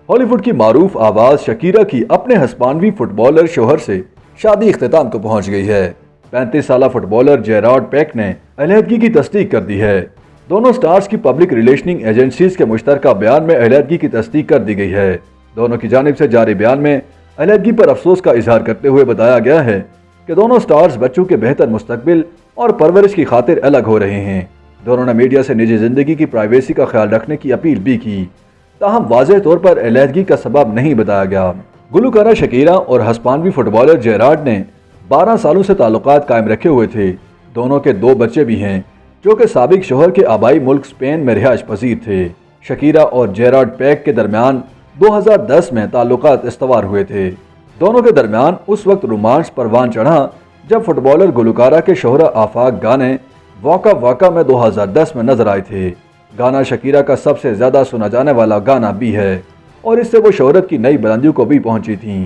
ہالی ووڈ کی معروف آواز شکیرا کی اپنے ہسپانوی فٹبالر شوہر سے شادی اختتام کو پہنچ گئی ہے۔ 35 سالہ فٹبالر جیراڈ پیک نے علیحدگی کی تصدیق کر دی ہے۔ دونوں سٹارز کی پبلک ریلیشننگ ایجنسیز کے مشترکہ بیان میں علیحدگی کی تصدیق کر دی گئی ہے۔ دونوں کی جانب سے جاری بیان میں علیحدگی پر افسوس کا اظہار کرتے ہوئے بتایا گیا ہے کہ دونوں سٹارز بچوں کے بہتر مستقبل اور پرورش کی خاطر الگ ہو رہے ہیں۔ دونوں نے میڈیا سے نجی زندگی کی پرائیویسی کا خیال رکھنے کی اپیل بھی کی، تاہم واضح طور پر علیحدگی کا سبب نہیں بتایا گیا۔ گلوکارہ شکیرا اور ہسپانوی فٹبالر جیراڈ نے 12 سالوں سے تعلقات قائم رکھے ہوئے تھے۔ دونوں کے 2 بچے بھی ہیں جو کہ سابق شوہر کے آبائی ملک اسپین میں رہائش پذیر تھے۔ شکیرا اور جیراڈ پیک کے درمیان 2010 میں تعلقات استوار ہوئے تھے۔ دونوں کے درمیان اس وقت رومانس پروان چڑھا جب فٹبالر گلوکارہ کے شوہرہ آفاق گانے واکا واکا میں 2010 میں نظر آئے تھے۔ گانا شکیرا کا سب سے زیادہ سنا جانے والا گانا بھی ہے اور اس سے وہ شہرت کی نئی بلندیوں کو بھی پہنچی تھیں۔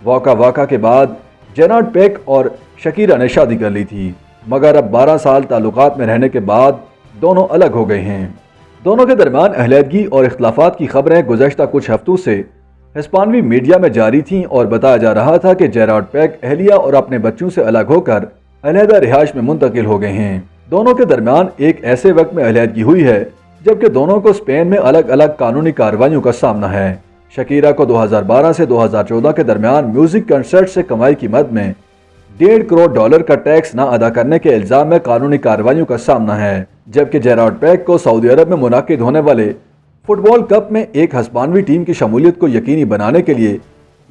واکا واکا کے بعد جیراڈ پیک اور شکیرا نے شادی کر لی تھی، مگر اب 12 سال تعلقات میں رہنے کے بعد دونوں الگ ہو گئے ہیں۔ دونوں کے درمیان علیحدگی اور اختلافات کی خبریں گزشتہ کچھ ہفتوں سے ہسپانوی میڈیا میں جاری تھیں اور بتایا جا رہا تھا کہ جیراڈ پیک اہلیہ اور اپنے بچوں سے الگ ہو کر علیحدہ رہائش میں منتقل ہو گئے ہیں۔ دونوں کے درمیان ایک ایسے وقت میں علیحدگی ہوئی ہے جبکہ دونوں کو اسپین میں الگ الگ قانونی کارروائیوں کا سامنا ہے۔ شکیرا کو 2012 سے 2014 کے درمیان میوزک کنسرٹ سے کمائی کی مد میں $1.5 کروڑ کا ٹیکس نہ ادا کرنے کے الزام میں قانونی کارروائیوں کا سامنا ہے، جبکہ جیراڈ پیک کو سعودی عرب میں منعقد ہونے والے فٹ بال کپ میں ایک ہسپانوی ٹیم کی شمولیت کو یقینی بنانے کے لیے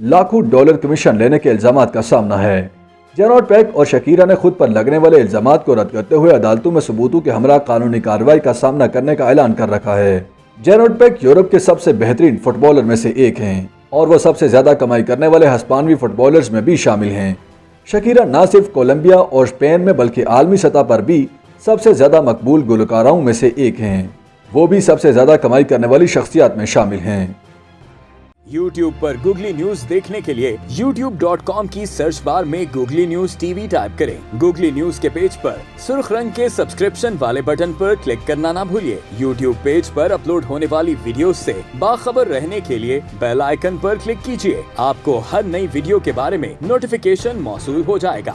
لاکھوں ڈالر کمیشن لینے کے الزامات کا سامنا ہے۔ جیراڈ پیک اور شکیرا نے خود پر لگنے والے الزامات کو رد کرتے ہوئے عدالتوں میں ثبوتوں کے ہمراہ قانونی کارروائی کا سامنا کرنے کا اعلان کر رکھا ہے۔ جیراڈ پیک یورپ کے سب سے بہترین فٹ بالر میں سے ایک ہیں اور وہ سب سے زیادہ کمائی کرنے والے ہسپانوی فٹ بالرز میں بھی شامل ہیں۔ شکیرا نہ صرف کولمبیا اور اسپین میں بلکہ عالمی سطح پر بھی سب سے زیادہ مقبول گلوکاراؤں میں سے ایک ہیں۔ وہ بھی سب سے زیادہ کمائی کرنے والی شخصیات میں شامل ہیں۔ YouTube پر گوگلی نیوز دیکھنے کے لیے youtube.com کی سرچ بار میں googly news T V type کریں۔ گوگلی نیوز کے پیج پر سرخ رنگ کے سبسکرپشن والے بٹن پر کلک کرنا نہ بھولیے۔ YouTube پیج پر اپلوڈ ہونے والی ویڈیوز سے باخبر رہنے کے لیے بیل آئیکن پر کلک کیجیے۔ آپ کو ہر نئی ویڈیو کے بارے میں نوٹیفیکیشن موصول ہو جائے گا۔